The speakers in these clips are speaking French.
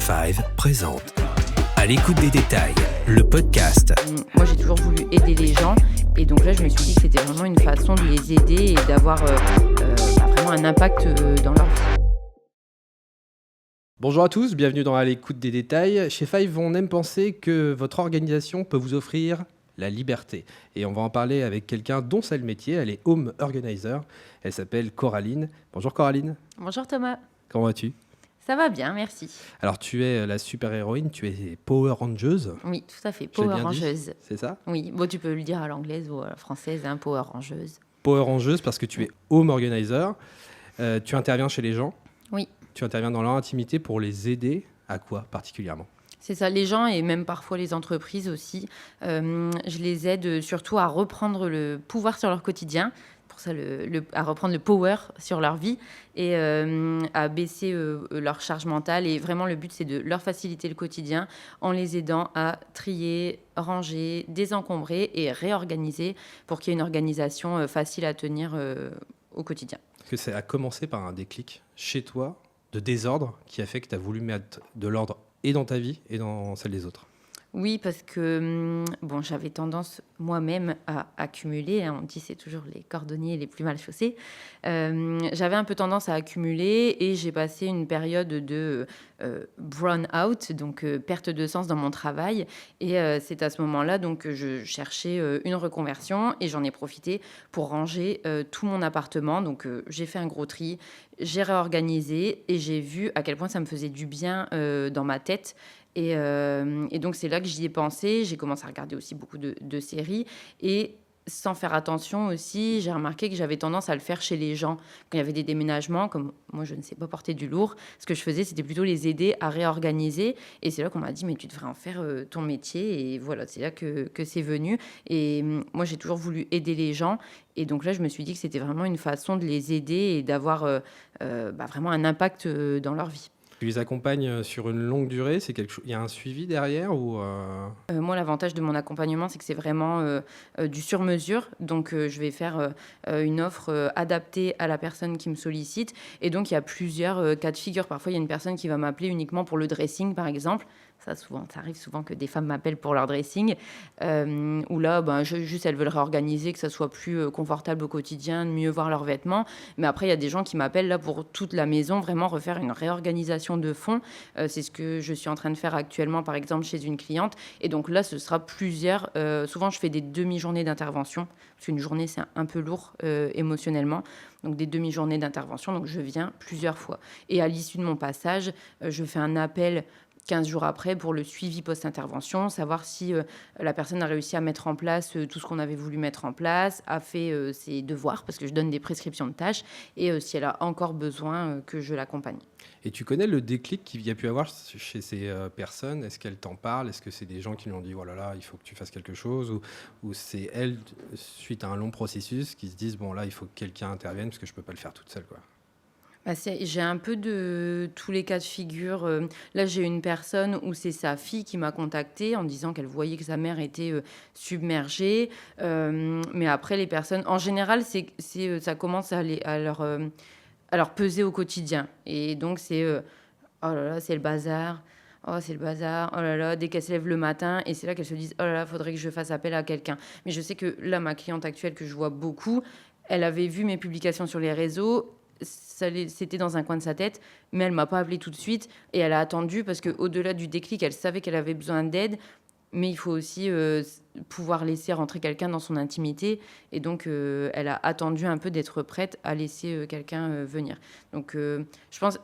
Chez5 présente À l'écoute des détails, le podcast. Moi, j'ai toujours voulu aider les gens. Et donc là, je me suis dit que c'était vraiment une façon de les aider et d'avoir vraiment un impact dans leur vie. Bonjour à tous, bienvenue dans À l'écoute des détails. Chez Five, on aime penser que votre organisation peut vous offrir la liberté. Et on va en parler avec quelqu'un dont c'est le métier. Elle est home organizer. Elle s'appelle Coraline. Bonjour Coraline. Bonjour Thomas. Comment vas-tu ? Ça va bien, merci. Alors tu es la super-héroïne, tu es Power Rangeuse. Oui, tout à fait. J'ai Power bien dit, Rangeuse. c'est ça ? Oui, bon, tu peux le dire à l'anglaise ou à la française, hein, Power Rangeuse. Power Rangeuse parce que tu es home organizer. Tu interviens chez les gens. Oui. Tu interviens dans leur intimité pour les aider à quoi particulièrement ? C'est ça, les gens et même parfois les entreprises aussi. Je les aide surtout à reprendre le pouvoir sur leur quotidien, pour ça à reprendre le power sur leur vie et à baisser leur charge mentale. Et vraiment, le but, c'est de leur faciliter le quotidien en les aidant à trier, ranger, désencombrer et réorganiser pour qu'il y ait une organisation facile à tenir au quotidien. Est-ce que ça a commencé par un déclic chez toi de désordre qui a fait que tu as voulu mettre de l'ordre et dans ta vie et dans celle des autres ? Oui, parce que j'avais tendance moi-même à accumuler. Hein, on dit c'est toujours les cordonniers les plus mal chaussés. J'avais un peu tendance à accumuler et j'ai passé une période de burn-out, donc perte de sens dans mon travail. Et c'est à ce moment-là donc, que je cherchais une reconversion et j'en ai profité pour ranger tout mon appartement. Donc j'ai fait un gros tri, j'ai réorganisé et j'ai vu à quel point ça me faisait du bien dans ma tête. Et donc, c'est là que j'y ai pensé. J'ai commencé à regarder aussi beaucoup de séries. Et sans faire attention aussi, j'ai remarqué que j'avais tendance à le faire chez les gens. Quand il y avait des déménagements, comme moi, je ne sais pas porter du lourd, ce que je faisais, c'était plutôt les aider à réorganiser. Et c'est là qu'on m'a dit, mais tu devrais en faire ton métier. Et voilà, c'est là que c'est venu. Et moi, j'ai toujours voulu aider les gens. Et donc là, je me suis dit que c'était vraiment une façon de les aider et d'avoir vraiment un impact dans leur vie. Tu les accompagnes sur une longue durée, c'est quelque chose. Il y a un suivi derrière ou Moi, l'avantage de mon accompagnement, c'est que c'est vraiment du sur-mesure. Donc, je vais faire une offre adaptée à la personne qui me sollicite. Et donc, il y a plusieurs cas de figure. Parfois, il y a une personne qui va m'appeler uniquement pour le dressing, par exemple. Ça arrive souvent que des femmes m'appellent pour leur dressing. Ou là, juste, elles veulent réorganiser, que ça soit plus confortable au quotidien, de mieux voir leurs vêtements. Mais après, il y a des gens qui m'appellent là pour toute la maison, vraiment refaire une réorganisation de fond. C'est ce que je suis en train de faire actuellement, par exemple, chez une cliente. Et donc là, ce sera plusieurs. Souvent, je fais des demi-journées d'intervention, parce qu'une journée, c'est un peu lourd émotionnellement. Donc des demi-journées d'intervention. Donc je viens plusieurs fois. Et à l'issue de mon passage, je fais un appel 15 jours après pour le suivi post-intervention, savoir si la personne a réussi à mettre en place tout ce qu'on avait voulu mettre en place, a fait ses devoirs, parce que je donne des prescriptions de tâches, et si elle a encore besoin que je l'accompagne. Et tu connais le déclic qu'il y a pu avoir chez ces personnes ? Est-ce qu'elles t'en parlent ? Est-ce que c'est des gens qui lui ont dit « Oh là là, il faut que tu fasses quelque chose » ou c'est elles, suite à un long processus, qui se disent « Bon là, il faut que quelqu'un intervienne parce que je ne peux pas le faire toute seule. » quoi. J'ai un peu de tous les cas de figure. Là, j'ai une personne où c'est sa fille qui m'a contactée en disant qu'elle voyait que sa mère était submergée. Mais après, les personnes, en général, ça commence à leur peser au quotidien. Et donc, c'est oh là là, c'est le bazar. Oh, c'est le bazar. Oh là là, dès qu'elles se lèvent le matin. Et c'est là qu'elles se disent, oh là là, faudrait que je fasse appel à quelqu'un. Mais je sais que là, ma cliente actuelle que je vois beaucoup, elle avait vu mes publications sur les réseaux. C'était dans un coin de sa tête, mais elle ne m'a pas appelé tout de suite et elle a attendu parce qu'au-delà du déclic, elle savait qu'elle avait besoin d'aide, mais il faut aussi pouvoir laisser rentrer quelqu'un dans son intimité et donc elle a attendu un peu d'être prête à laisser quelqu'un venir. Donc je pense,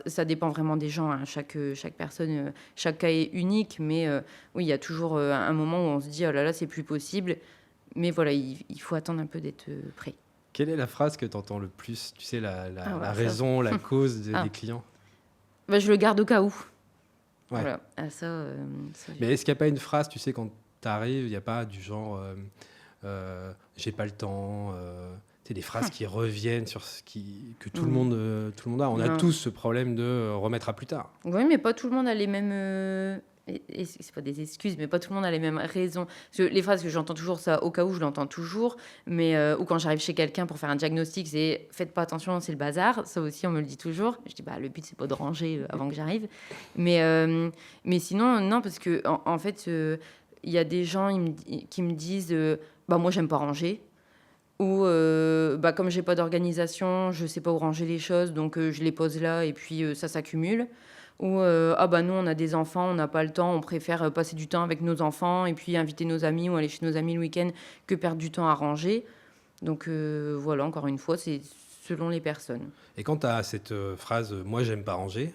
ça dépend vraiment des gens, hein. Chaque personne, chaque cas est unique, mais oui, il y a toujours un moment où on se dit « Oh là là, c'est plus possible », mais voilà, il faut attendre un peu d'être prêt. Quelle est la phrase que tu entends le plus ? Tu sais, la raison, la cause des clients ? Je le garde au cas où. Ouais. Voilà. Mais est-ce qu'il n'y a pas une phrase, tu sais, quand tu arrives, il n'y a pas du genre j'ai pas le temps c'est des phrases qui reviennent sur que tout le monde a. On a tous ce problème de remettre à plus tard. Oui, mais pas tout le monde a les mêmes c'est pas des excuses, mais pas tout le monde a les mêmes raisons. Parce que les phrases que j'entends toujours, ça, au cas où, je l'entends toujours. Mais, ou quand j'arrive chez quelqu'un pour faire un diagnostic, c'est faites pas attention, c'est le bazar. Ça aussi, on me le dit toujours. Je dis, bah, le but, c'est pas de ranger avant que j'arrive. Mais, mais sinon, non, parce que, en fait, il y a des gens qui me disent, bah, moi, j'aime pas ranger. Ou bah, comme j'ai pas d'organisation, je sais pas où ranger les choses, donc je les pose là et puis ça s'accumule. Ou ah bah nous on a des enfants, on n'a pas le temps, on préfère passer du temps avec nos enfants et puis inviter nos amis ou aller chez nos amis le week-end que perdre du temps à ranger. Donc voilà, encore une fois, c'est selon les personnes. Et quand tu as cette phrase moi j'aime pas ranger,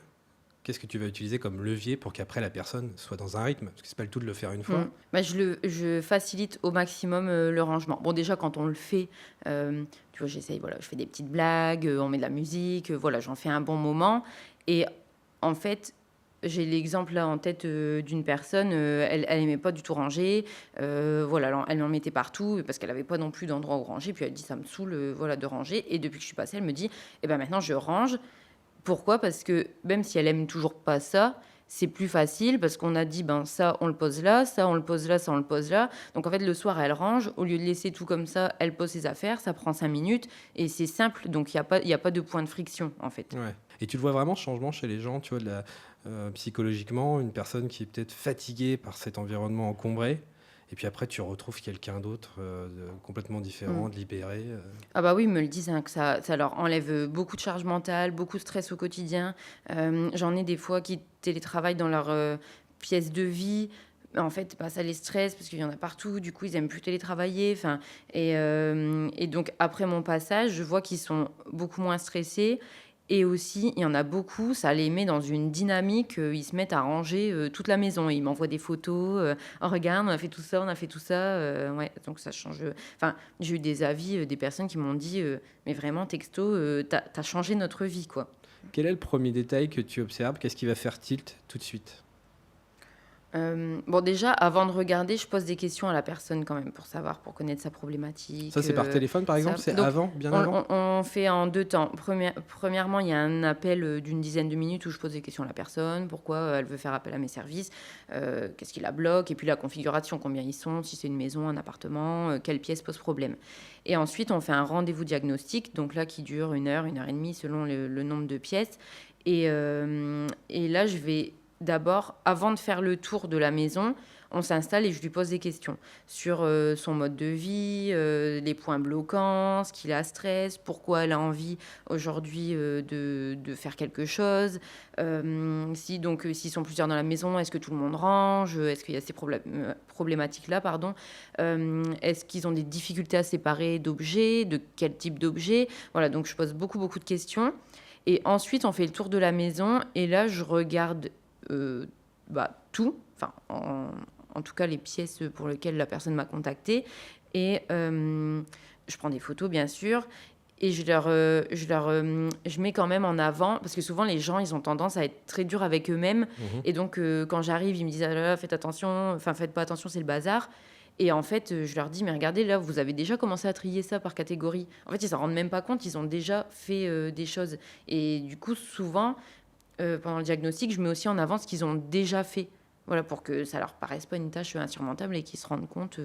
qu'est-ce que tu vas utiliser comme levier pour qu'après la personne soit dans un rythme? Parce que c'est pas le tout de le faire une fois. Bah, je facilite au maximum le rangement. Bon, déjà, quand on le fait, tu vois, j'essaye, voilà, je fais des petites blagues, on met de la musique, voilà, j'en fais un bon moment. Et en fait, j'ai l'exemple là en tête d'une personne, elle aimait pas du tout ranger, voilà, elle en mettait partout parce qu'elle avait pas non plus d'endroit où ranger. Puis elle dit, ça me saoule, voilà, de ranger. Et depuis que je suis passée, elle me dit, eh ben maintenant, je range. Pourquoi? Parce que même si elle aime toujours pas ça, c'est plus facile parce qu'on a dit ben ça on le pose là, ça on le pose là, ça on le pose là. Donc en fait le soir elle range, au lieu de laisser tout comme ça, elle pose ses affaires, ça prend 5 minutes et c'est simple, donc il y a pas de point de friction en fait. Ouais. Et tu le vois vraiment, changement chez les gens, tu vois, psychologiquement, une personne qui est peut-être fatiguée par cet environnement encombré, et puis après tu retrouves quelqu'un d'autre complètement différent, libéré. Ah bah oui, ils me le disent, hein, que ça leur enlève beaucoup de charge mentale, beaucoup de stress au quotidien. J'en ai des fois qui télétravaillent dans leur pièce de vie. En fait, bah, ça les stresse parce qu'il y en a partout. Du coup, ils aiment plus télétravailler. Enfin, et donc, après mon passage, je vois qu'ils sont beaucoup moins stressés. Et aussi, il y en a beaucoup, ça les met dans une dynamique. Ils se mettent à ranger toute la maison. Ils m'envoient des photos. Oh, regarde, on a fait tout ça, on a fait tout ça. Ouais, donc ça change. Enfin, j'ai eu des avis des personnes qui m'ont dit mais vraiment, texto, t'as changé notre vie, quoi. Quel est le premier détail que tu observes? Qu'est-ce qui va faire tilt tout de suite? Bon, déjà, avant de regarder, je pose des questions à la personne quand même pour savoir, pour connaître sa problématique. Ça, c'est par téléphone, par exemple? ça. C'est Donc, avant, bien avant? on fait en 2 temps. Premièrement, il y a un appel d'une dizaine de minutes où je pose des questions à la personne. Pourquoi elle veut faire appel à mes services? Qu'est-ce qui la bloque? Et puis la configuration, combien ils sont, si c'est une maison, un appartement, quelle pièce pose problème. Et ensuite, on fait un rendez-vous diagnostic, donc là, qui dure 1 heure et demie selon le nombre de pièces. Et là, je vais d'abord, avant de faire le tour de la maison, on s'installe et je lui pose des questions sur son mode de vie, les points bloquants, ce qui la stresse, pourquoi elle a envie aujourd'hui de faire quelque chose. S'ils sont plusieurs dans la maison, est-ce que tout le monde range? Est-ce qu'il y a ces problématiques-là, pardon? Est-ce qu'ils ont des difficultés à séparer d'objets? De quel type d'objets? Voilà, donc je pose beaucoup, beaucoup de questions. Et ensuite, on fait le tour de la maison et là, je regarde tout, enfin en tout cas les pièces pour lesquelles la personne m'a contactée et je prends des photos bien sûr et je mets quand même en avant parce que souvent les gens ils ont tendance à être très durs avec eux-mêmes et donc quand j'arrive ils me disent ah là là, faites attention, enfin faites pas attention, c'est le bazar. Et en fait, je leur dis, mais regardez, là, vous avez déjà commencé à trier ça par catégorie. En fait, ils s'en rendent même pas compte, ils ont déjà fait des choses. Et du coup, souvent, pendant le diagnostic, je mets aussi en avant ce qu'ils ont déjà fait. Voilà, pour que ça leur paraisse pas une tâche insurmontable et qu'ils se rendent compte.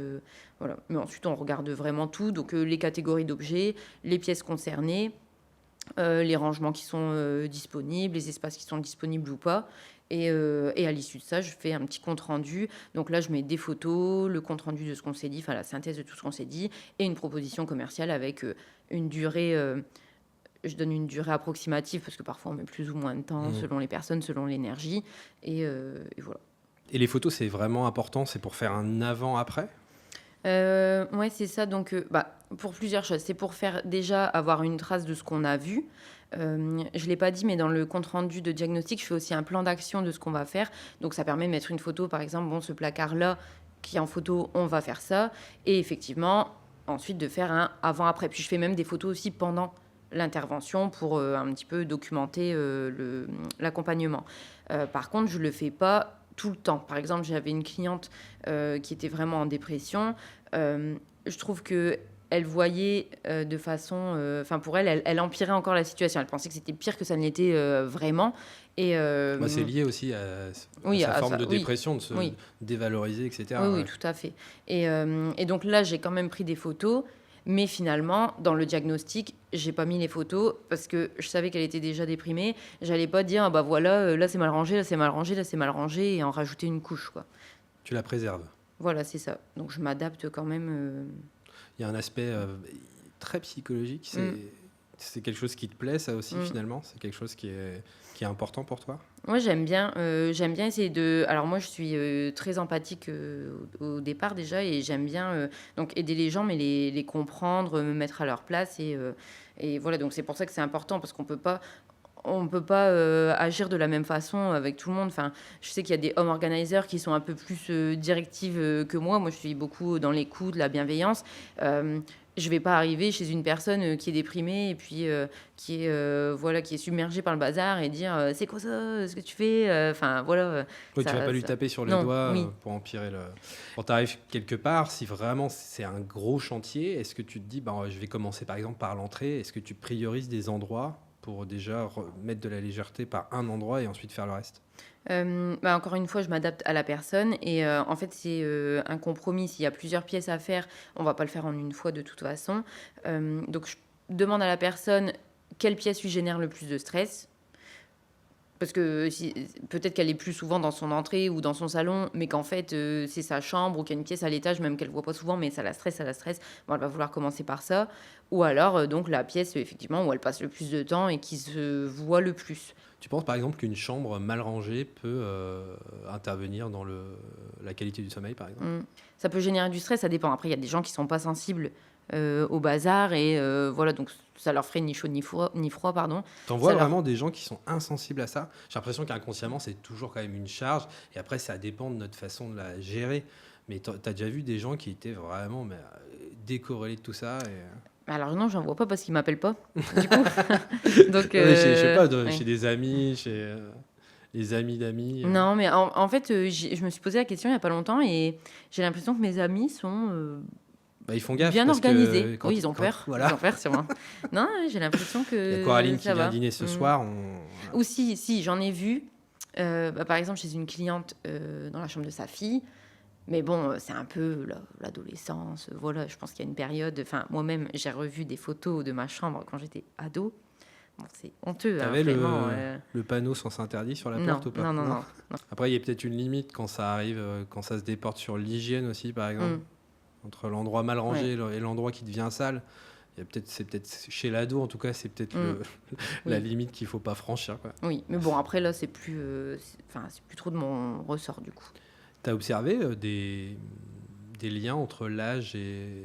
Voilà. Mais ensuite, on regarde vraiment tout. Donc, les catégories d'objets, les pièces concernées, les rangements qui sont disponibles, les espaces qui sont disponibles ou pas. Et à l'issue de ça, je fais un petit compte-rendu. Donc là, je mets des photos, le compte-rendu de ce qu'on s'est dit, enfin la synthèse de tout ce qu'on s'est dit, et une proposition commerciale avec une durée... je donne une durée approximative, parce que parfois on met plus ou moins de temps, selon les personnes, selon l'énergie. Et voilà. Et les photos, c'est vraiment important, c'est pour faire un avant-après? Ouais, c'est ça. Donc, pour plusieurs choses. C'est pour faire déjà avoir une trace de ce qu'on a vu. Je ne l'ai pas dit, mais dans le compte-rendu de diagnostic, je fais aussi un plan d'action de ce qu'on va faire. Donc, ça permet de mettre une photo, par exemple, bon, ce placard-là, qui est en photo, on va faire ça. Et effectivement, ensuite, de faire un avant-après. Puis, je fais même des photos aussi pendant l'intervention pour un petit peu documenter l'accompagnement. Par contre, je ne le fais pas tout le temps. Par exemple, j'avais une cliente qui était vraiment en dépression. Je trouve qu'elle voyait de façon... Enfin, pour elle, elle empirait encore la situation. Elle pensait que c'était pire que ça ne l'était vraiment. Et C'est lié aussi à oui, sa à forme ça, de oui, dépression, de se oui. dévaloriser, etc. Oui, oui, Ouais. tout à fait. Et donc là, j'ai quand même pris des photos, mais finalement, dans le diagnostic, j'ai pas mis les photos parce que je savais qu'elle était déjà déprimée. J'allais pas dire, ah bah voilà, là c'est mal rangé, là c'est mal rangé, là c'est mal rangé, et en rajouter une couche, quoi. Tu la préserves. Voilà, c'est ça. Donc je m'adapte quand même. Il y a un aspect très psychologique. Mm. C'est quelque chose qui te plaît, ça aussi, Mm. finalement? C'est quelque chose qui est important pour toi? Moi, j'aime bien essayer de. Alors moi, je suis très empathique au départ déjà, et j'aime bien donc aider les gens, mais les comprendre, me mettre à leur place, et voilà. Donc c'est pour ça que c'est important parce qu'on peut pas agir de la même façon avec tout le monde. Enfin, je sais qu'il y a des home organizers qui sont un peu plus directives que moi. Moi, je suis beaucoup dans l'écoute, la bienveillance. Je vais pas arriver chez une personne qui est déprimée et puis qui est submergée par le bazar et dire c'est quoi ça, ce que tu fais. Enfin voilà. Oui, tu vas pas lui ça... taper sur les Non, doigts oui. pour empirer le. Quand tu arrives quelque part, si vraiment c'est un gros chantier, est-ce que tu te dis, bah, je vais commencer par exemple par l'entrée? Est-ce que tu priorises des endroits pour déjà mettre de la légèreté par un endroit et ensuite faire le reste? Encore une fois, je m'adapte à la personne et en fait, c'est un compromis. S'il y a plusieurs pièces à faire, on va pas le faire en une fois de toute façon. Donc, je demande à la personne quelle pièce lui génère le plus de stress. Parce que peut-être qu'elle est plus souvent dans son entrée ou dans son salon, mais qu'en fait, c'est sa chambre ou qu'il y a une pièce à l'étage, même qu'elle voit pas souvent, mais ça la stresse, ça la stresse. Bon, elle va vouloir commencer par ça. Ou alors, donc, la pièce, effectivement, où elle passe le plus de temps et qui se voit le plus. Tu penses par exemple qu'une chambre mal rangée peut intervenir dans la qualité du sommeil, par exemple? Ça peut générer du stress, ça dépend. Après, il y a des gens qui sont pas sensibles au bazar et voilà, donc ça leur ferait ni chaud ni froid, pardon. T'en vois Ça leur- vraiment des gens qui sont insensibles à ça? J'ai l'impression qu'inconsciemment, c'est toujours quand même une charge. Et après, ça dépend de notre façon de la gérer. Mais t'as déjà vu des gens qui étaient vraiment décorrélés de tout ça Alors non, j'en vois pas parce qu'ils m'appellent pas. Du coup, donc Non, mais je sais pas, ouais. chez des amis, chez les amis d'amis. Non, mais en fait, je me suis posé la question il y a pas longtemps et j'ai l'impression que mes amis sont Bah, ils font gaffe bien parce que organisés. Oui, ils ont peur. voilà. Ils ont peur sûrement. Non, j'ai l'impression Il y a que Coraline qui ça vient va. dîner ce soir. Ou si, j'en ai vu. Par exemple, chez une cliente dans la chambre de sa fille. Mais bon, c'est un peu l'adolescence. Voilà, je pense qu'il y a une période. Enfin, moi-même, j'ai revu des photos de ma chambre quand j'étais ado. Bon, c'est honteux, hein, T'avais vraiment. le panneau sens interdit sur la Non, porte ou pas? non. Après, il y a peut-être une limite quand ça arrive, quand ça se déporte sur l'hygiène aussi, par exemple. Entre l'endroit mal rangé et l'endroit qui devient sale. C'est peut-être chez l'ado, en tout cas, c'est peut-être la Oui. limite qu'il faut pas franchir, quoi. Oui, mais bon, après, là, c'est plus trop de mon ressort, du coup. Tu as observé des liens entre l'âge et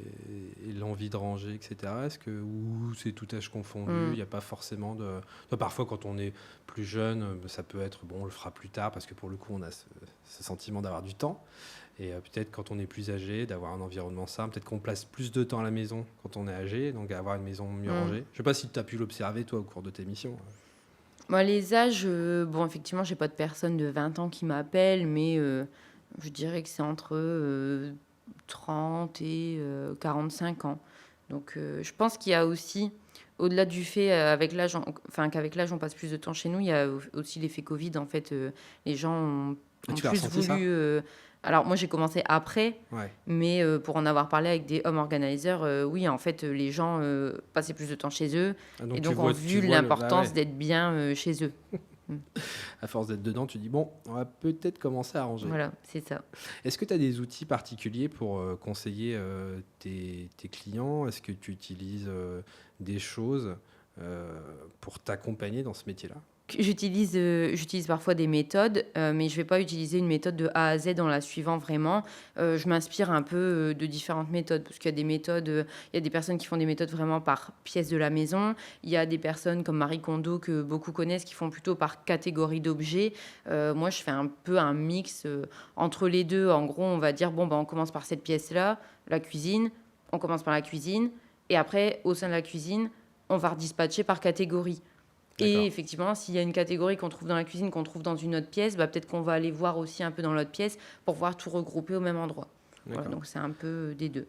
l'envie de ranger, etc. Ou c'est tout âge confondu, il n'y a pas forcément de... Parfois, quand on est plus jeune, ça peut être, bon, on le fera plus tard, parce que pour le coup, on a ce sentiment d'avoir du temps. Et peut-être quand on est plus âgé, d'avoir un environnement sain, peut-être qu'on passe plus de temps à la maison quand on est âgé, donc avoir une maison mieux rangée. Je ne sais pas si tu as pu l'observer, toi, au cours de tes missions. Moi, les âges, bon, effectivement, j'ai pas de personne de 20 ans qui m'appelle, mais je dirais que c'est entre 30 et 45 ans. Donc, je pense qu'il y a aussi, au-delà du fait qu'avec l'âge, on passe plus de temps chez nous, il y a aussi l'effet Covid. En fait, les gens ont Tu l'as plus ressenti, ça? voulu. Alors, moi, j'ai commencé après, Ouais. mais pour en avoir parlé avec des home organizers, oui, en fait, les gens passaient plus de temps chez eux Ah, donc et tu donc ont vois vu bah l'importance ouais. d'être bien chez eux. À force d'être dedans, tu dis, bon, on va peut-être commencer à ranger. Voilà, c'est ça. Est-ce que tu as des outils particuliers pour conseiller tes clients? Est-ce que tu utilises des choses pour t'accompagner dans ce métier-là? J'utilise parfois des méthodes, mais je ne vais pas utiliser une méthode de A à Z en la suivant vraiment. Je m'inspire un peu de différentes méthodes, parce qu'il y a des méthodes, il y a des personnes qui font des méthodes vraiment par pièce de la maison. Il y a des personnes comme Marie Kondo que beaucoup connaissent qui font plutôt par catégorie d'objets. Moi, je fais un peu un mix entre les deux. En gros, on va dire, bon, on commence par cette pièce-là, la cuisine. On commence par la cuisine. Et après, au sein de la cuisine, on va redispatcher par catégorie. D'accord. Et effectivement, s'il y a une catégorie qu'on trouve dans la cuisine, qu'on trouve dans une autre pièce, peut-être qu'on va aller voir aussi un peu dans l'autre pièce pour voir tout regrouper au même endroit. Voilà, D'accord. donc c'est un peu des deux.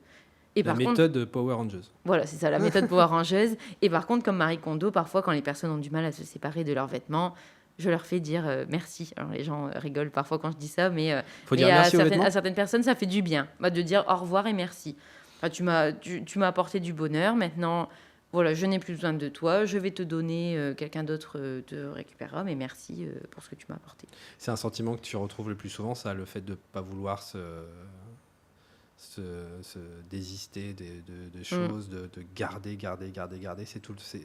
Et La par contre, méthode Power Rangers. voilà, c'est ça, la méthode Power Rangeuse. Et par contre, comme Marie Kondo, parfois, quand les personnes ont du mal à se séparer de leurs vêtements, je leur fais dire merci. Alors les gens rigolent parfois quand je dis ça, mais, Faut dire merci aux vêtements. à certaines personnes, ça fait du bien de dire au revoir et merci. Enfin, tu m'as apporté du bonheur, maintenant, voilà, je n'ai plus besoin de toi, je vais te donner, quelqu'un d'autre te récupérera, mais merci pour ce que tu m'as apporté. C'est un sentiment que tu retrouves le plus souvent, ça, le fait de ne pas vouloir se désister de choses, de garder.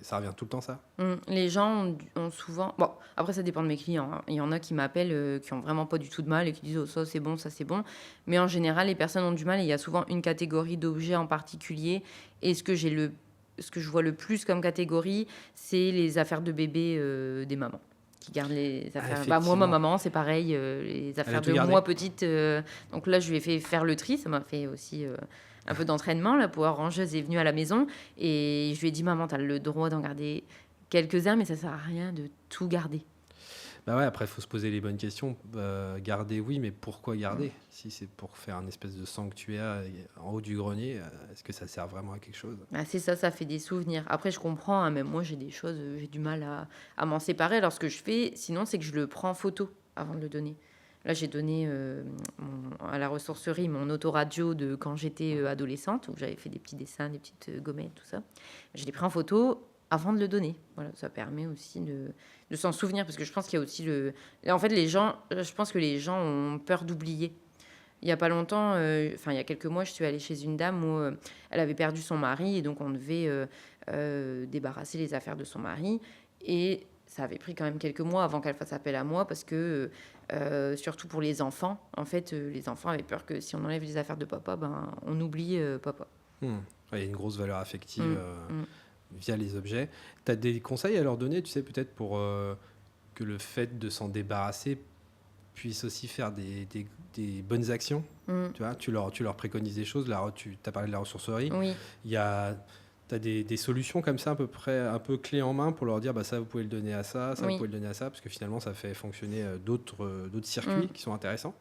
Ça revient tout le temps, ça? Les gens ont souvent... Bon, après, ça dépend de mes clients, hein. Il y en a qui m'appellent, qui ont vraiment pas du tout de mal et qui disent « Oh, ça, c'est bon, ça, c'est bon. » Mais en général, les personnes ont du mal et il y a souvent une catégorie d'objets en particulier. Et ce que je vois le plus comme catégorie, c'est les affaires de bébé des mamans qui gardent les affaires. Moi, ma Effectivement. maman, c'est pareil, les Elle a affaires tout de gardé? moi petite. Donc là, je lui ai fait faire le tri. Ça m'a fait aussi un peu d'entraînement. La Power Rangeuse est venue à la maison et je lui ai dit, maman, tu as le droit d'en garder quelques-uns, mais ça sert à rien de tout garder. Bah ouais, après, il faut se poser les bonnes questions. Garder, oui, mais pourquoi garder? Si c'est pour faire un espèce de sanctuaire en haut du grenier, est-ce que ça sert vraiment à quelque chose? C'est ça, ça fait des souvenirs. Après, je comprends, hein, même moi, j'ai des choses, j'ai du mal à m'en séparer. Alors, ce que je fais, sinon, c'est que je le prends en photo avant de le donner. Là, j'ai donné à la ressourcerie mon autoradio de quand j'étais adolescente, où j'avais fait des petits dessins, des petites gommettes, tout ça. Je l'ai pris en photo avant de le donner. Voilà, ça permet aussi de s'en souvenir, parce que je pense qu'il y a aussi En fait, je pense que les gens ont peur d'oublier. Il n'y a pas longtemps, il y a quelques mois, je suis allée chez une dame où elle avait perdu son mari et donc on devait débarrasser les affaires de son mari. Et ça avait pris quand même quelques mois avant qu'elle fasse appel à moi parce que, surtout pour les enfants, en fait, les enfants avaient peur que si on enlève les affaires de papa, on oublie papa. Ouais, il y a une grosse valeur affective Mm. via les objets. Tu as des conseils à leur donner, tu sais, peut-être pour que le fait de s'en débarrasser puisse aussi faire des bonnes actions. Tu vois, tu leur préconises des choses. Là, tu as parlé de la ressourcerie. Oui. Tu as des solutions comme ça, à peu près, un peu clés en main pour leur dire ça, vous pouvez le donner à ça, Oui. vous pouvez le donner à ça, parce que finalement, ça fait fonctionner d'autres circuits qui sont intéressants.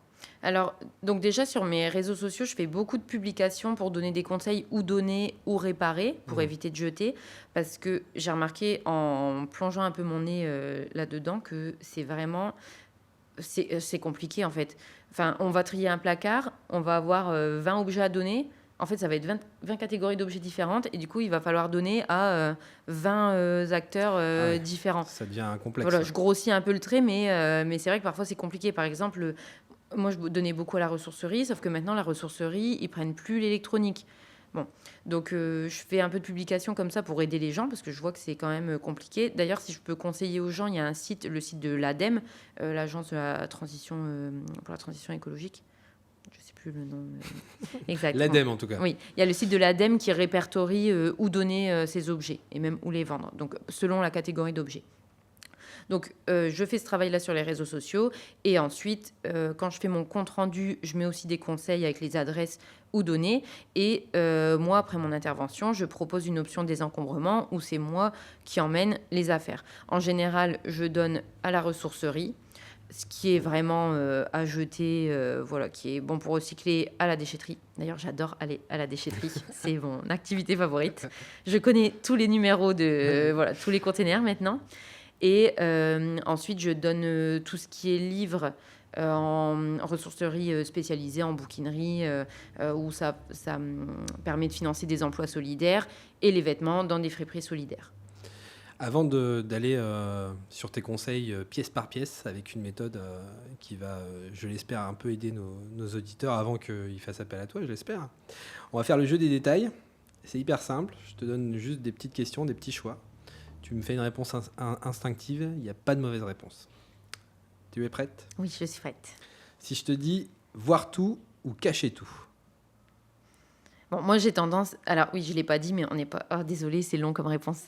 Alors, donc déjà sur mes réseaux sociaux, je fais beaucoup de publications pour donner des conseils ou donner ou réparer pour éviter de jeter. Parce que j'ai remarqué en plongeant un peu mon nez là-dedans que c'est vraiment... C'est compliqué en fait. Enfin, on va trier un placard, on va avoir 20 objets à donner. En fait, ça va être 20 catégories d'objets différentes et du coup, il va falloir donner à 20 acteurs différents. Ça devient complexe. Voilà, je grossis un peu le trait, mais c'est vrai que parfois c'est compliqué. Par exemple, moi je donnais beaucoup à la ressourcerie, sauf que maintenant la ressourcerie, ils prennent plus l'électronique. Bon, donc je fais un peu de publication comme ça pour aider les gens parce que je vois que c'est quand même compliqué. D'ailleurs, si je peux conseiller aux gens, il y a un site, le site de l'ADEME, l'agence de la transition pour la transition écologique. Je sais plus le nom exactement. L'ADEME en tout cas. Oui, il y a le site de l'ADEME qui répertorie où donner ces objets et même où les vendre. Donc selon la catégorie d'objets. Donc, je fais ce travail-là sur les réseaux sociaux. Et ensuite, quand je fais mon compte-rendu, je mets aussi des conseils avec les adresses où donner. Et moi, après mon intervention, je propose une option désencombrement où c'est moi qui emmène les affaires. En général, je donne à la ressourcerie, ce qui est vraiment à jeter, qui est bon pour recycler, à la déchetterie. D'ailleurs, j'adore aller à la déchetterie. C'est mon activité favorite. Je connais tous les numéros de tous les containers maintenant. Et ensuite, je donne tout ce qui est livres en ressourcerie spécialisée, en bouquinerie, où ça permet de financer des emplois solidaires et les vêtements dans des friperies solidaires. Avant d'aller sur tes conseils pièce par pièce, avec une méthode qui va, je l'espère, un peu aider nos auditeurs avant qu'ils fassent appel à toi, je l'espère. On va faire le jeu des détails. C'est hyper simple. Je te donne juste des petites questions, des petits choix. Tu me fais une réponse instinctive, il n'y a pas de mauvaise réponse. Tu es prête? Oui, je suis prête. Si je te dis voir tout ou cacher tout? Bon, moi j'ai tendance... Alors oui, je ne l'ai pas dit, mais on n'est pas... Oh, désolé, c'est long comme réponse.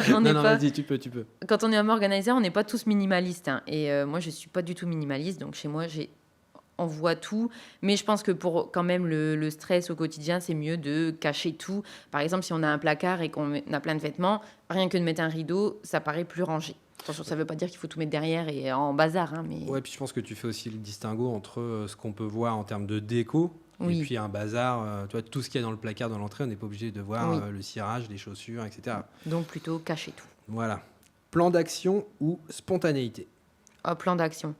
Non, vas-y, tu peux. Quand on est homme organizer, on n'est pas tous minimalistes. Hein. Et moi, je ne suis pas du tout minimaliste. Donc chez moi, on voit tout, mais je pense que pour quand même le stress au quotidien, c'est mieux de cacher tout. Par exemple, si on a un placard et qu'on a plein de vêtements, rien que de mettre un rideau, ça paraît plus rangé. Attention, ça ne veut pas dire qu'il faut tout mettre derrière et en bazar. Hein, mais... Ouais, puis je pense que tu fais aussi le distinguo entre ce qu'on peut voir en termes de déco et puis un bazar. Tu vois, tout ce qu'il y a dans le placard, dans l'entrée, on n'est pas obligé de voir le cirage, les chaussures, etc. Donc plutôt cacher tout. Voilà. Plan d'action ou spontanéité? Un plan d'action.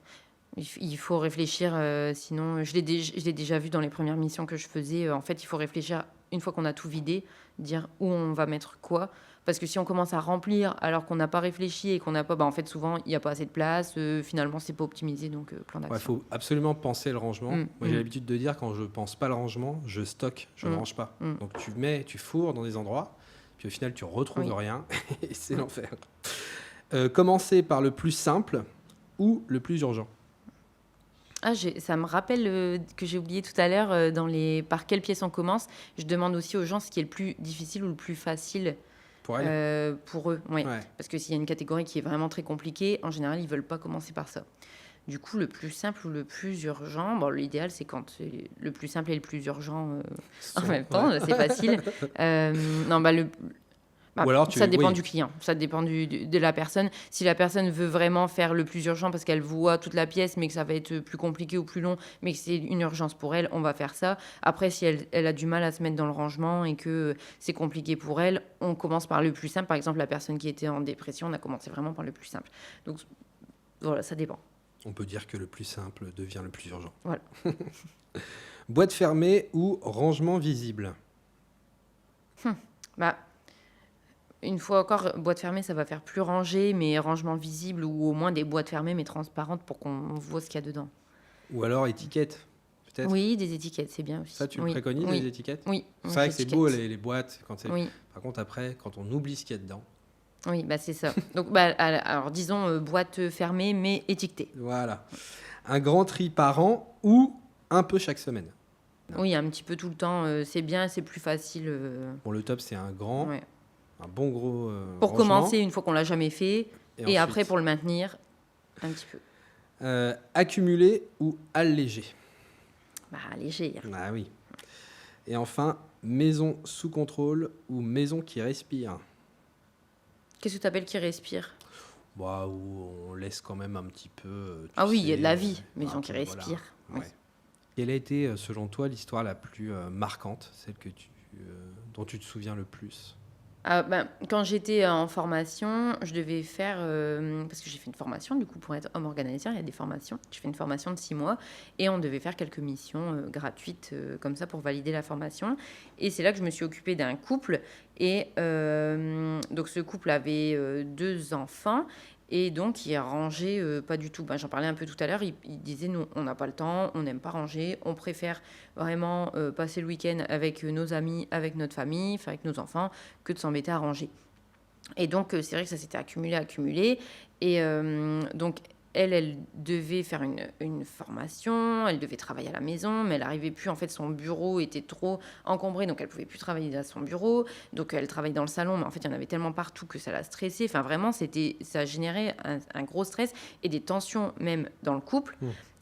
Il faut réfléchir, sinon je l'ai déjà vu dans les premières missions que je faisais. En fait, il faut réfléchir une fois qu'on a tout vidé, dire où on va mettre quoi. Parce que si on commence à remplir alors qu'on n'a pas réfléchi et qu'on n'a pas, en fait, souvent, il n'y a pas assez de place. Finalement, c'est pas optimisé, donc plan Il d'action. faut absolument penser le rangement. Mm, Moi, j'ai l'habitude de dire, quand je pense pas le rangement, je stocke, je ne range pas. Donc, tu fourres dans des endroits, puis au final, tu retrouves rien, et c'est l'enfer. Commencer par le plus simple ou le plus urgent. Ça me rappelle que j'ai oublié tout à l'heure, par quelle pièce on commence. Je demande aussi aux gens ce qui est le plus difficile ou le plus facile Pour elle pour eux. Ouais. Ouais. Parce que s'il y a une catégorie qui est vraiment très compliquée, en général, ils ne veulent pas commencer par ça. Du coup, le plus simple ou le plus urgent, l'idéal, c'est quand le plus simple et le plus urgent en même temps, c'est facile. Ou alors ça dépend du client, ça dépend de la personne. Si la personne veut vraiment faire le plus urgent parce qu'elle voit toute la pièce, mais que ça va être plus compliqué ou plus long, mais que c'est une urgence pour elle, on va faire ça. Après, si elle a du mal à se mettre dans le rangement et que c'est compliqué pour elle, on commence par le plus simple. Par exemple, la personne qui était en dépression, on a commencé vraiment par le plus simple. Donc voilà, ça dépend. On peut dire que le plus simple devient le plus urgent. Voilà. Boîte fermée ou rangement visible. Une fois encore, boîte fermée, ça va faire plus rangé, mais rangement visible ou au moins des boîtes fermées mais transparentes pour qu'on voit ce qu'il y a dedans. Ou alors étiquette, peut-être. Oui, des étiquettes, c'est bien aussi. Ça, tu le préconises, les étiquettes? Oui. C'est vrai que c'est beau, les boîtes. Quand c'est... Oui. Par contre, après, quand on oublie ce qu'il y a dedans. Oui, c'est ça. Donc, alors disons boîte fermée mais étiquetée. Voilà. Un grand tri par an ou un peu chaque semaine. Oui, un petit peu tout le temps, c'est bien, c'est plus facile. Bon, le top, c'est un grand, Ouais. un bon gros Pour rangement. commencer, une fois qu'on l'a jamais fait, et ensuite, après pour le maintenir, un petit peu. accumuler ou alléger. Léger. Ah oui. Et enfin, maison sous contrôle ou maison qui respire. Qu'est-ce que tu appelles qui respire? Où on laisse quand même un petit peu... il y a de la vie, maison qui respire. Voilà. Oui. Ouais. Quelle a été, selon toi, l'histoire la plus marquante, celle dont tu te souviens le plus? Quand j'étais en formation, je devais faire... parce que j'ai fait une formation, du coup, pour être homme organisateur, il y a des formations. J'ai fait une formation de 6 mois et on devait faire quelques missions gratuites comme ça pour valider la formation. Et c'est là que je me suis occupée d'un couple. Et donc, ce couple avait 2 enfants. Et donc, il rangeait pas du tout. J'en parlais un peu tout à l'heure. Il disait, nous, on n'a pas le temps, on n'aime pas ranger. On préfère vraiment passer le week-end avec nos amis, avec notre famille, enfin, avec nos enfants, que de s'embêter à ranger. Et donc, c'est vrai que ça s'était accumulé. Et donc, elle devait faire une formation, elle devait travailler à la maison, mais elle n'arrivait plus. En fait, son bureau était trop encombré, donc elle ne pouvait plus travailler dans son bureau. Donc, elle travaillait dans le salon, mais en fait, il y en avait tellement partout que ça la stressait. Enfin, vraiment, ça générait un gros stress et des tensions même dans le couple.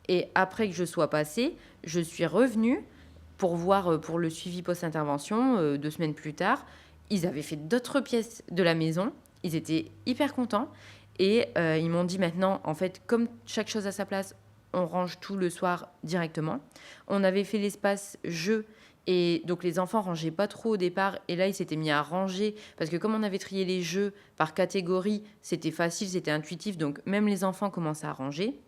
Et après que je sois passée, je suis revenue pour voir pour le suivi post-intervention 2 semaines plus tard. Ils avaient fait d'autres pièces de la maison. Ils étaient hyper contents. Et ils m'ont dit maintenant, en fait, comme chaque chose à sa place, on range tout le soir directement. On avait fait l'espace jeu et donc les enfants rangeaient pas trop au départ. Et là, ils s'étaient mis à ranger parce que comme on avait trié les jeux par catégorie, c'était facile, c'était intuitif. Donc même les enfants commençaient à ranger.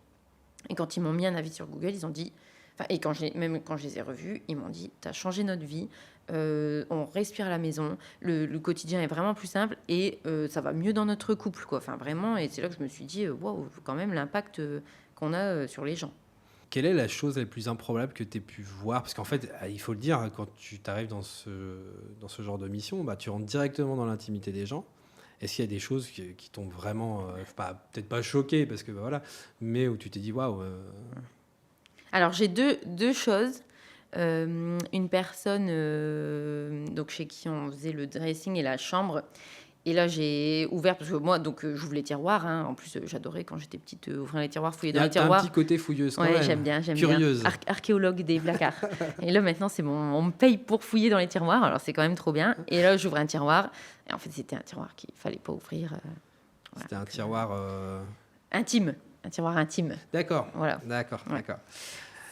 Et quand ils m'ont mis un avis sur Google, ils ont dit... Et quand je les ai revus, ils m'ont dit « T'as changé notre vie, on respire à la maison, le quotidien est vraiment plus simple et ça va mieux dans notre couple. » Enfin, vraiment, et c'est là que je me suis dit « Waouh, quand même, l'impact qu'on a sur les gens. » Quelle est la chose la plus improbable que tu aies pu voir? Parce qu'en fait, il faut le dire, quand tu t'arrives dans ce genre de mission, tu rentres directement dans l'intimité des gens. Est-ce qu'il y a des choses qui t'ont vraiment, peut-être pas choqué, parce que voilà, mais où tu t'es dit waouh? Alors, j'ai deux choses. Une personne donc chez qui on faisait le dressing et la chambre. Et là, j'ai ouvert, parce que moi, j'ouvre les tiroirs. En plus, j'adorais quand j'étais petite ouvrir les tiroirs, fouiller dans les tiroirs. Il y a un petit côté fouilleuse quand même. Ouais, j'aime bien. Curieuse. Archéologue des placards. Et là, maintenant, on me paye pour fouiller dans les tiroirs. Alors, c'est quand même trop bien. Et là, j'ouvre un tiroir. Et en fait, c'était un tiroir qu'il ne fallait pas ouvrir. C'était un tiroir... intime. Un tiroir intime. D'accord. Voilà. D'accord.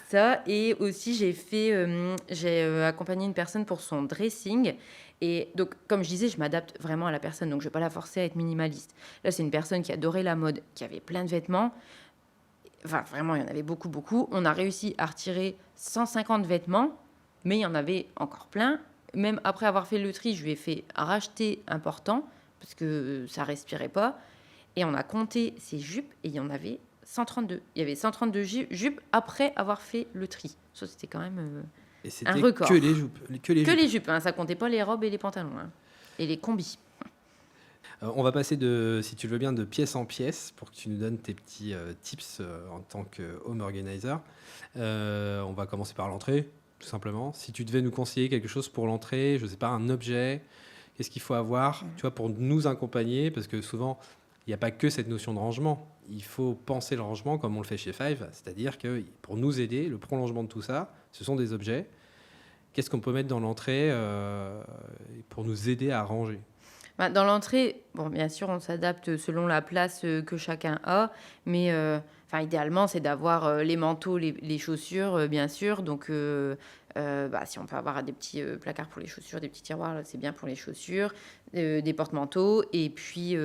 Ça, et aussi j'ai accompagné une personne pour son dressing. Et donc, comme je disais, je m'adapte vraiment à la personne, donc je ne vais pas la forcer à être minimaliste. Là, c'est une personne qui adorait la mode, qui avait plein de vêtements. Enfin, vraiment, il y en avait beaucoup, beaucoup. On a réussi à retirer 150 vêtements, mais il y en avait encore plein. Même après avoir fait le tri, je lui ai fait racheter un portant parce que ça respirait pas. Et on a compté ces jupes et il y en avait 132. Il y avait 132 jupes après avoir fait le tri. Ça, c'était quand même Et un c'était record. que les jupes. Que les Que jupes. les jupes, hein, ça comptait pas les robes et les pantalons. Hein. Et les combis. On va passer, si tu le veux bien, de pièce en pièce pour que tu nous donnes tes petits tips en tant que home organizer. On va commencer par l'entrée, tout simplement. Si tu devais nous conseiller quelque chose pour l'entrée, je ne sais pas, un objet, qu'est-ce qu'il faut avoir, tu vois, pour nous accompagner, parce que souvent, il n'y a pas que cette notion de rangement. Il faut penser le rangement comme on le fait chez Five, c'est-à-dire que pour nous aider, le prolongement de tout ça, ce sont des objets. Qu'est-ce qu'on peut mettre dans l'entrée pour nous aider à ranger ? Bah, dans l'entrée, bon, bien sûr, on s'adapte selon la place que chacun a, mais idéalement, c'est d'avoir les manteaux, les chaussures, bien sûr. Donc, si on peut avoir des petits placards pour les chaussures, des petits tiroirs, là, c'est bien pour les chaussures, des porte-manteaux, et puis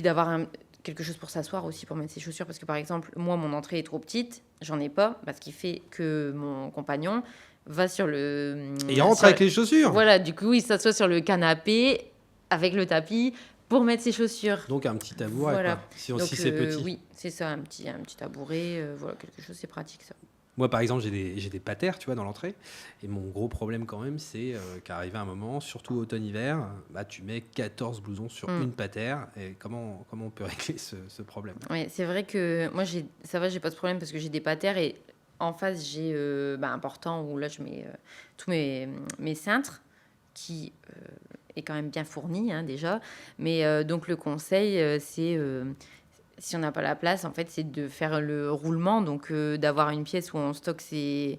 d'avoir quelque chose pour s'asseoir aussi, pour mettre ses chaussures. Parce que, par exemple, moi, mon entrée est trop petite, j'en ai pas, ce qui fait que mon compagnon va sur le... Et il rentre avec les chaussures. Voilà, du coup, il s'assoit sur le canapé avec le tapis pour mettre ses chaussures. Donc un petit tabouret, voilà. quoi, si c'est petit. Oui, c'est ça, un petit tabouret, voilà, quelque chose, c'est pratique, ça. Moi, par exemple, j'ai des patères, tu vois, dans l'entrée. Et mon gros problème, quand même, c'est qu'arrivé un moment, surtout automne-hiver, tu mets 14 blousons sur une patère. Et comment on peut régler ce problème ? Oui, c'est vrai que moi, ça va, j'ai pas de problème parce que j'ai des patères et en face, j'ai un portant où là, je mets tous mes cintres qui est quand même bien fourni, hein, déjà. Mais donc, le conseil, c'est... si on n'a pas la place, en fait, c'est de faire le roulement, donc d'avoir une pièce où on stocke ses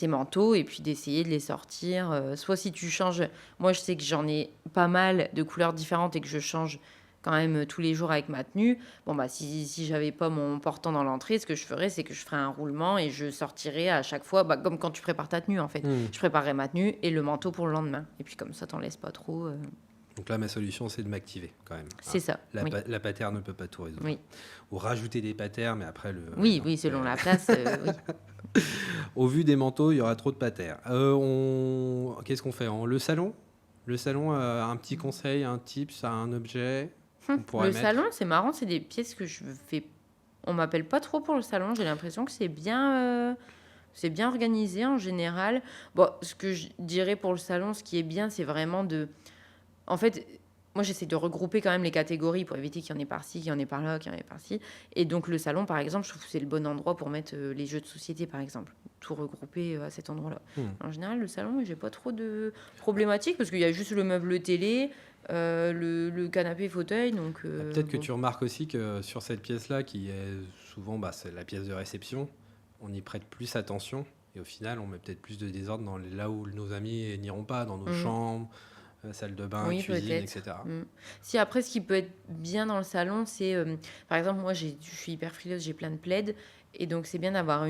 manteaux et puis d'essayer de les sortir. Soit si tu changes... Moi, je sais que j'en ai pas mal de couleurs différentes et que je change quand même tous les jours avec ma tenue. Bon, si j'avais pas mon portant dans l'entrée, ce que je ferais, c'est que je ferais un roulement et je sortirais à chaque fois, comme quand tu prépares ta tenue, en fait. Je préparerais ma tenue et le manteau pour le lendemain. Et puis comme ça, t'en laisses pas trop. Donc là, ma solution, c'est de m'activer quand même. C'est ça. La patère ne peut pas tout résoudre. Oui. Ou rajouter des patères, mais après Oui, selon la place. Oui. Au vu des manteaux, il y aura trop de patères. Qu'est-ce qu'on fait ? Le salon ? Le salon, un petit conseil, un tips, un objet qu'on pourrait mettre. Salon, c'est marrant, c'est des pièces que je fais. On m'appelle pas trop pour le salon. J'ai l'impression que c'est bien organisé en général. Bon, ce que je dirais pour le salon, ce qui est bien, c'est vraiment de... En fait, moi, j'essaie de regrouper quand même les catégories pour éviter qu'il y en ait par-ci, qu'il y en ait par-là, qu'il y en ait par-ci. Et donc, le salon, par exemple, je trouve que c'est le bon endroit pour mettre les jeux de société, par exemple. Tout regrouper à cet endroit-là. En général, le salon, j'ai pas trop de problématiques parce qu'il y a juste le meuble télé, le canapé fauteuil. Donc, peut-être que tu remarques aussi que sur cette pièce-là, qui est souvent c'est la pièce de réception, on y prête plus attention. Et au final, on met peut-être plus de désordre là où nos amis n'iront pas, dans nos chambres, salle de bain, cuisine, etc. Si après, ce qui peut être bien dans le salon, c'est... par exemple, moi, je suis hyper frileuse, j'ai plein de plaids. Et donc, c'est bien d'avoir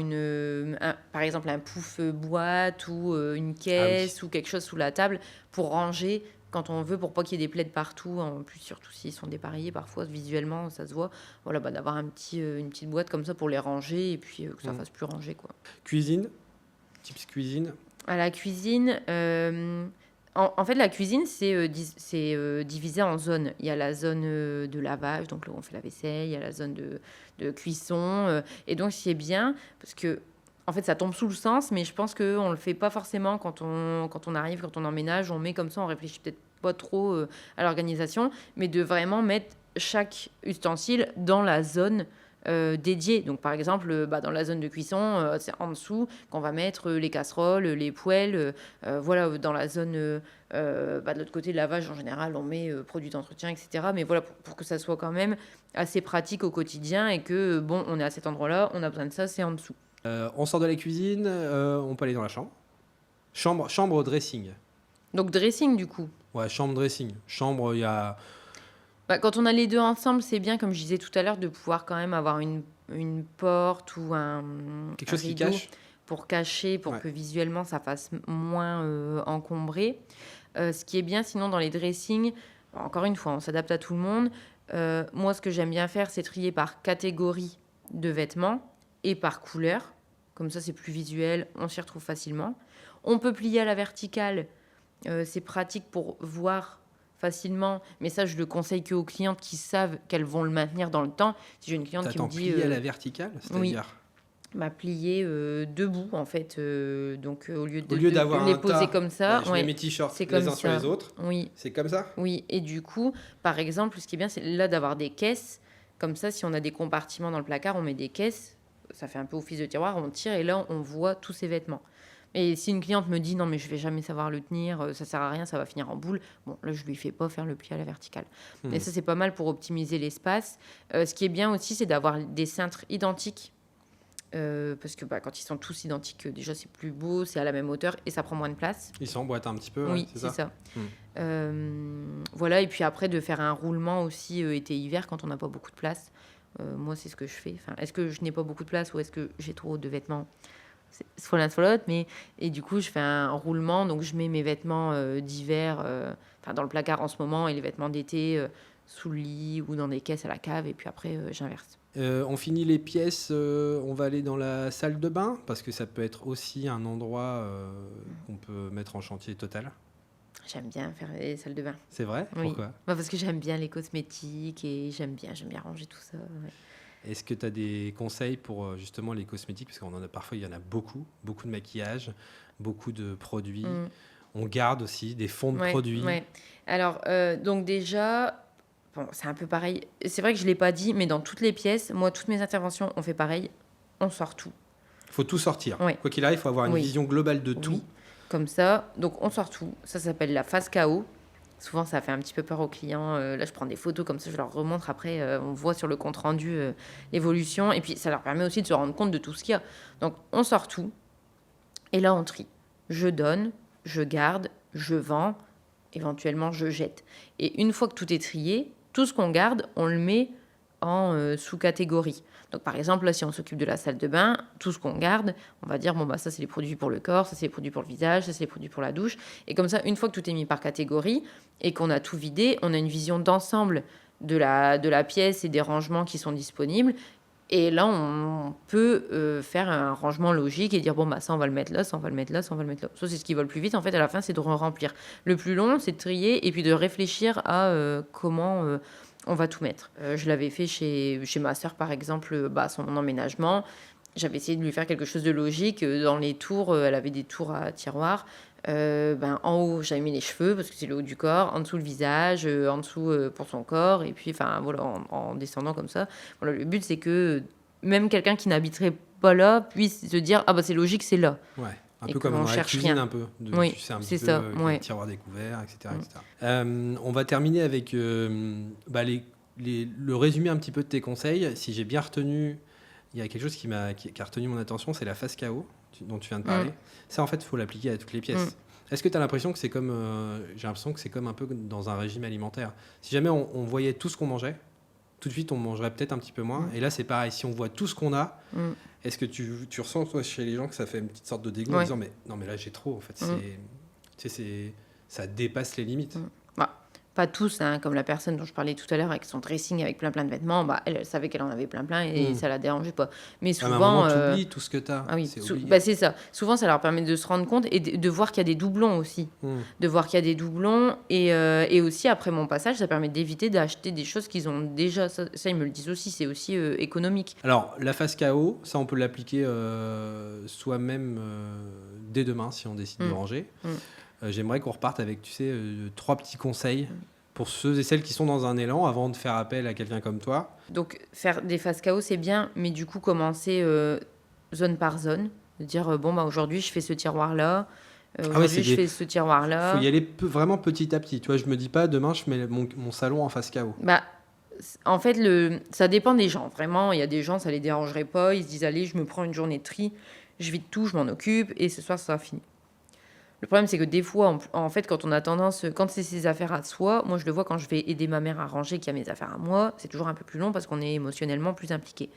par exemple un pouf boîte ou une caisse ou quelque chose sous la table pour ranger quand on veut, pour pas qu'il y ait des plaids partout. En plus, surtout s'ils sont dépareillés, parfois, visuellement, ça se voit. Voilà, d'avoir une petite boîte comme ça pour les ranger et puis que ça fasse plus ranger, quoi. Cuisine, tips cuisine. À la cuisine... En fait, la cuisine, c'est divisé en zones. Il y a la zone de lavage, donc là où on fait la vaisselle. Il y a la zone de cuisson. Et donc, c'est bien parce que, en fait, ça tombe sous le sens, mais je pense qu'on ne le fait pas forcément quand on arrive, quand on emménage. On met comme ça, on réfléchit peut-être pas trop à l'organisation, mais de vraiment mettre chaque ustensile dans la zone dédiée. Donc, par exemple, dans la zone de cuisson, c'est en dessous qu'on va mettre les casseroles, les poêles. Voilà, dans la zone de l'autre côté, lavage, en général, on met produits d'entretien, etc. Mais voilà, pour que ça soit quand même assez pratique au quotidien et que, on est à cet endroit-là, on a besoin de ça, c'est en dessous. On sort de la cuisine, on peut aller dans la chambre. Chambre dressing. Donc, dressing, du coup. Ouais, chambre dressing. Chambre, il y a... Quand on a les deux ensemble, c'est bien, comme je disais tout à l'heure, de pouvoir quand même avoir une porte ou quelque chose qui rideau cache. Pour cacher, pour que visuellement ça fasse moins encombré. Ce qui est bien sinon dans les dressings, encore une fois, on s'adapte à tout le monde. Moi, ce que j'aime bien faire, c'est trier par catégorie de vêtements et par couleur. Comme ça, c'est plus visuel, on s'y retrouve facilement. On peut plier à la verticale. C'est pratique pour voir facilement, mais ça, je le conseille qu'aux clientes qui savent qu'elles vont le maintenir dans le temps. Si j'ai une cliente qui me T'attends dit... plier à la verticale, oui. c'est-à-dire plier debout, en fait. Donc, au lieu au lieu d'avoir les un poser tas, comme ça... je mets mes t-shirts c'est les comme uns sur ça. les autres. Oui. C'est comme ça. Oui, et du coup, par exemple, ce qui est bien, c'est là d'avoir des caisses. Comme ça, si on a des compartiments dans le placard, on met des caisses. Ça fait un peu office de tiroir, on tire et là, on voit tous ces vêtements. Et si une cliente me dit non, mais je vais jamais savoir le tenir, ça sert à rien, ça va finir en boule, bon, là, je lui fais pas faire le pli à la verticale. Et ça, c'est pas mal pour optimiser l'espace. Ce qui est bien aussi, c'est d'avoir des cintres identiques. Parce que quand ils sont tous identiques, déjà, c'est plus beau, c'est à la même hauteur et ça prend moins de place. Ils s'emboîtent un petit peu. Oui, ouais, c'est ça. Voilà, et puis après, de faire un roulement aussi été-hiver quand on n'a pas beaucoup de place. Moi, c'est ce que je fais. Enfin, est-ce que je n'ai pas beaucoup de place ou est-ce que j'ai trop de vêtements? C'est soit l'un, soit l'autre. Et du coup, je fais un roulement. Donc, je mets mes vêtements d'hiver dans le placard en ce moment et les vêtements d'été sous le lit ou dans des caisses à la cave. Et puis après, j'inverse. On finit les pièces, on va aller dans la salle de bain parce que ça peut être aussi un endroit qu'on peut mettre en chantier total. J'aime bien faire les salles de bain. C'est vrai? Oui. Pourquoi? Parce que j'aime bien les cosmétiques et j'aime bien ranger tout ça. Ouais. Est-ce que tu as des conseils pour justement les cosmétiques? Parce qu'on en a parfois, il y en a beaucoup de maquillage, beaucoup de produits. On garde aussi des fonds de produits. Ouais. Alors, donc déjà, bon, c'est un peu pareil. C'est vrai que je ne l'ai pas dit, mais dans toutes les pièces, moi, toutes mes interventions, on fait pareil. On sort tout. Il faut tout sortir. Ouais. Quoi qu'il arrive, il faut avoir une vision globale de tout. Oui. Comme ça, donc on sort tout. Ça s'appelle la phase KO. Souvent, ça fait un petit peu peur aux clients. Là, je prends des photos comme ça, je leur remontre. Après, on voit sur le compte-rendu l'évolution. Et puis, ça leur permet aussi de se rendre compte de tout ce qu'il y a. Donc, on sort tout. Et là, on trie. Je donne, je garde, je vends. Éventuellement, je jette. Et une fois que tout est trié, tout ce qu'on garde, on le met en sous-catégorie. Donc, par exemple, là, si on s'occupe de la salle de bain, tout ce qu'on garde, on va dire, ça, c'est les produits pour le corps, ça, c'est les produits pour le visage, ça, c'est les produits pour la douche. Et comme ça, une fois que tout est mis par catégorie et qu'on a tout vidé, on a une vision d'ensemble de la pièce et des rangements qui sont disponibles. Et là, on peut faire un rangement logique et dire, ça, on va le mettre là, ça, on va le mettre là, ça, on va le mettre là. Ça, c'est ce qui va le plus vite. En fait, à la fin, c'est de remplir. Le plus long, c'est de trier et puis de réfléchir à comment... on va tout mettre. Je l'avais fait chez ma sœur, par exemple, son emménagement. J'avais essayé de lui faire quelque chose de logique. Dans les tours, elle avait des tours à tiroirs. En haut, j'avais mis les cheveux parce que c'est le haut du corps. En dessous, le visage. En dessous, pour son corps. Et puis, en descendant comme ça. Voilà, le but, c'est que même quelqu'un qui n'habiterait pas là puisse se dire « Ah, c'est logique, c'est là ». Ouais. Un peu comme dans la cuisine, un peu. Oui, tu sais un c'est petit ça. peu les tiroirs découverts, etc. On va terminer avec le résumé un petit peu de tes conseils. Si j'ai bien retenu, il y a quelque chose qui a retenu mon attention, c'est la phase KO dont tu viens de parler. Ça, en fait, il faut l'appliquer à toutes les pièces. Est-ce que tu as l'impression que c'est comme... j'ai l'impression que c'est comme un peu dans un régime alimentaire. Si jamais on voyait tout ce qu'on mangeait, tout de suite, on mangerait peut-être un petit peu moins. Et là, c'est pareil. Si on voit tout ce qu'on a... Est-ce que tu ressens, toi, chez les gens, que ça fait une petite sorte de dégoût en disant « Non, mais là, j'ai trop, en fait. Ça dépasse les limites. » Pas tous, hein, comme la personne dont je parlais tout à l'heure avec son dressing avec plein de vêtements, elle savait qu'elle en avait plein et ça la dérangeait pas. Mais souvent... tu oublies tout ce que tu as. Ah oui, c'est ça. Souvent, ça leur permet de se rendre compte et de voir qu'il y a des doublons aussi. De voir qu'il y a des doublons et aussi, après mon passage, ça permet d'éviter d'acheter des choses qu'ils ont déjà. Ça, ils me le disent aussi, c'est aussi économique. Alors, la phase KO, ça, on peut l'appliquer soi-même dès demain si on décide de ranger. J'aimerais qu'on reparte avec, 3 petits conseils pour ceux et celles qui sont dans un élan avant de faire appel à quelqu'un comme toi. Donc, faire des phases KO, c'est bien, mais du coup, commencer zone par zone. De dire, aujourd'hui, je fais ce tiroir-là. Aujourd'hui, je fais ce tiroir-là. Il faut y aller vraiment petit à petit. Tu vois, je me dis pas, demain, je mets mon salon en phase KO. En fait, ça dépend des gens. Vraiment, il y a des gens, ça les dérangerait pas. Ils se disent, allez, je me prends une journée de tri, je vide tout, je m'en occupe, et ce soir, ça sera fini. Le problème, c'est que des fois, en fait, quand c'est ses affaires à soi, moi, je le vois quand je vais aider ma mère à ranger, qu'il y a mes affaires à moi, c'est toujours un peu plus long parce qu'on est émotionnellement plus impliqué.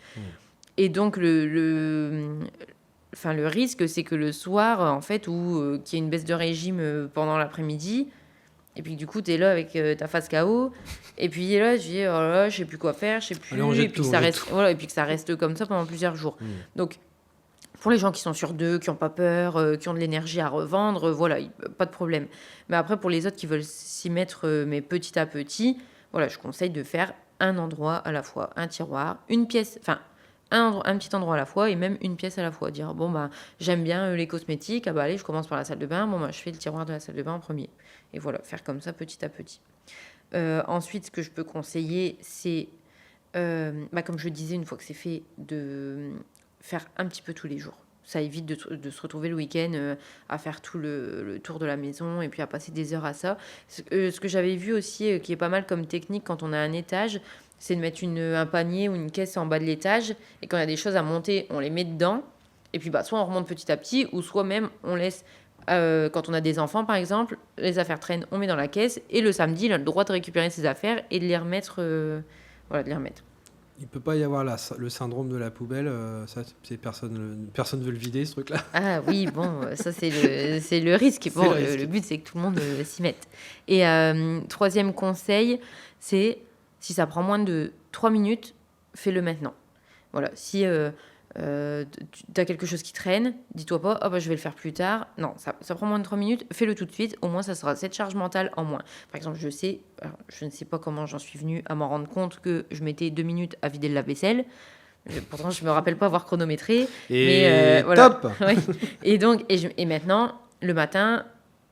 Et donc, le risque, c'est que le soir, en fait, ou qu'il y ait une baisse de régime pendant l'après-midi, Et puis du coup, tu es là avec ta face KO. Et puis là, je dis, oh là là, je sais plus quoi faire, je sais plus. Allez, on jette tout, on jette tout. Voilà, et puis que ça reste comme ça pendant plusieurs jours. Donc, pour les gens qui sont sur d'eux, qui n'ont pas peur, qui ont de l'énergie à revendre, voilà, pas de problème. Mais après, pour les autres qui veulent s'y mettre, mais petit à petit, voilà, je conseille de faire un endroit à la fois, un tiroir, une pièce, enfin, un petit endroit à la fois et même une pièce à la fois. Dire, bon, bah, j'aime bien les cosmétiques, ah bah allez, je commence par la salle de bain, bon, bah, je fais le tiroir de la salle de bain en premier. Et voilà, faire comme ça petit à petit. Ensuite, ce que je peux conseiller, c'est, comme je le disais, une fois que c'est fait, de faire un petit peu tous les jours. Ça évite de se retrouver le week-end à faire tout le tour de la maison et puis à passer des heures à ça. Ce que j'avais vu aussi, qui est pas mal comme technique quand on a un étage, c'est de mettre un panier ou une caisse en bas de l'étage et quand il y a des choses à monter, on les met dedans. Et puis soit on remonte petit à petit ou soit même on laisse, quand on a des enfants par exemple, les affaires traînent, on met dans la caisse et le samedi, il a le droit de récupérer ses affaires et de les remettre. De les remettre. Il peut pas y avoir le syndrome de la poubelle, ça, personne veut le vider, ce truc-là. Ah oui, bon, ça c'est le risque. Bon, le but c'est que tout le monde s'y mette. Et troisième conseil, c'est si ça prend moins de 3 minutes, fais-le maintenant. Voilà, si tu as quelque chose qui traîne, dis-toi pas, je vais le faire plus tard. Non, ça prend moins de 3 minutes, fais-le tout de suite. Au moins, ça sera cette charge mentale en moins. Par exemple, je ne sais pas comment j'en suis venue à m'en rendre compte que je mettais 2 minutes à vider le lave-vaisselle. Pourtant, je me rappelle pas avoir chronométré. Et voilà. top. Oui. Et maintenant, le matin,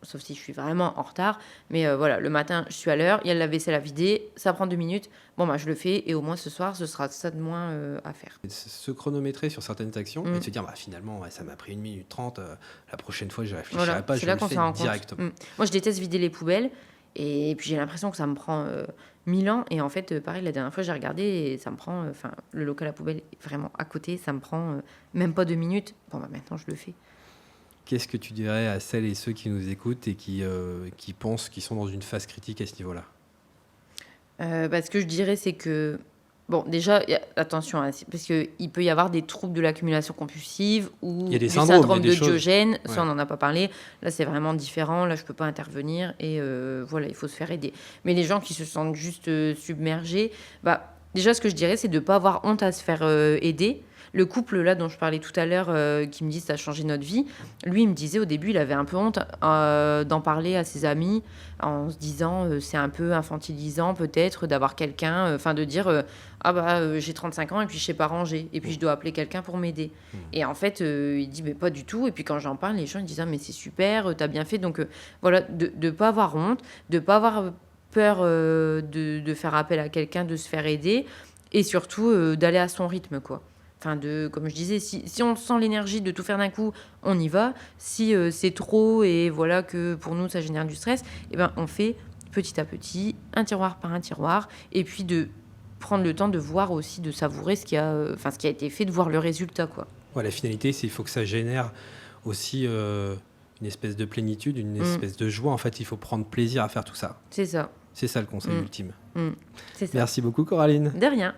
sauf si je suis vraiment en retard, mais le matin, je suis à l'heure, il y a le lave-vaisselle à vider, ça prend 2 minutes. Bon, je le fais et au moins ce soir, ce sera ça de moins à faire. Se chronométrer sur certaines actions et de se dire, finalement, ça m'a pris 1 minute 30, la prochaine fois, je réfléchirai pas, je le fais directement. Moi, je déteste vider les poubelles et puis j'ai l'impression que ça me prend 1000 ans. Et en fait, pareil, la dernière fois, j'ai regardé et ça me prend, le local à poubelle est vraiment à côté, ça me prend même pas 2 minutes. Bon, maintenant, je le fais. Qu'est-ce que tu dirais à celles et ceux qui nous écoutent et qui pensent qu'ils sont dans une phase critique à ce niveau-là ? Ce que je dirais, c'est que, bon, déjà, attention, parce qu'il peut y avoir des troubles de l'accumulation compulsive ou du syndrome de Diogène. Ouais. Ça, on n'en a pas parlé. Là, c'est vraiment différent. Là, je ne peux pas intervenir. Et il faut se faire aider. Mais les gens qui se sentent juste submergés, déjà, ce que je dirais, c'est de ne pas avoir honte à se faire aider. Le couple là dont je parlais tout à l'heure, qui me dit ça a changé notre vie, lui il me disait au début il avait un peu honte d'en parler à ses amis en se disant c'est un peu infantilisant peut-être d'avoir quelqu'un, de dire j'ai 35 ans et puis je sais pas ranger et puis je dois appeler quelqu'un pour m'aider. Et en fait il dit mais pas du tout, et puis quand j'en parle les gens ils disent mais c'est super, t'as bien fait. Donc de pas avoir honte, de pas avoir peur de faire appel à quelqu'un, de se faire aider et surtout d'aller à son rythme quoi. Comme je disais, si on sent l'énergie de tout faire d'un coup, on y va. Si c'est trop et voilà que pour nous, ça génère du stress, on fait petit à petit, un tiroir par un tiroir, et puis de prendre le temps de voir aussi, de savourer ce qui a été fait, de voir le résultat, quoi. Ouais, la finalité, c'est qu'il faut que ça génère aussi une espèce de plénitude, une espèce de joie. En fait, il faut prendre plaisir à faire tout ça. C'est ça. C'est ça le conseil ultime. C'est ça. Merci beaucoup Coraline. De rien.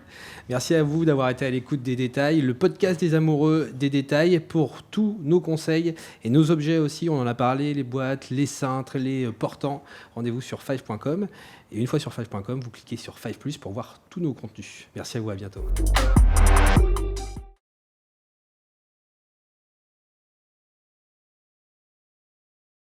Merci à vous d'avoir été à l'écoute des détails. Le podcast des amoureux des détails pour tous nos conseils et nos objets aussi. On en a parlé, les boîtes, les cintres, les portants. Rendez-vous sur 5.com. Et une fois sur 5.com, vous cliquez sur 5+, pour voir tous nos contenus. Merci à vous, à bientôt.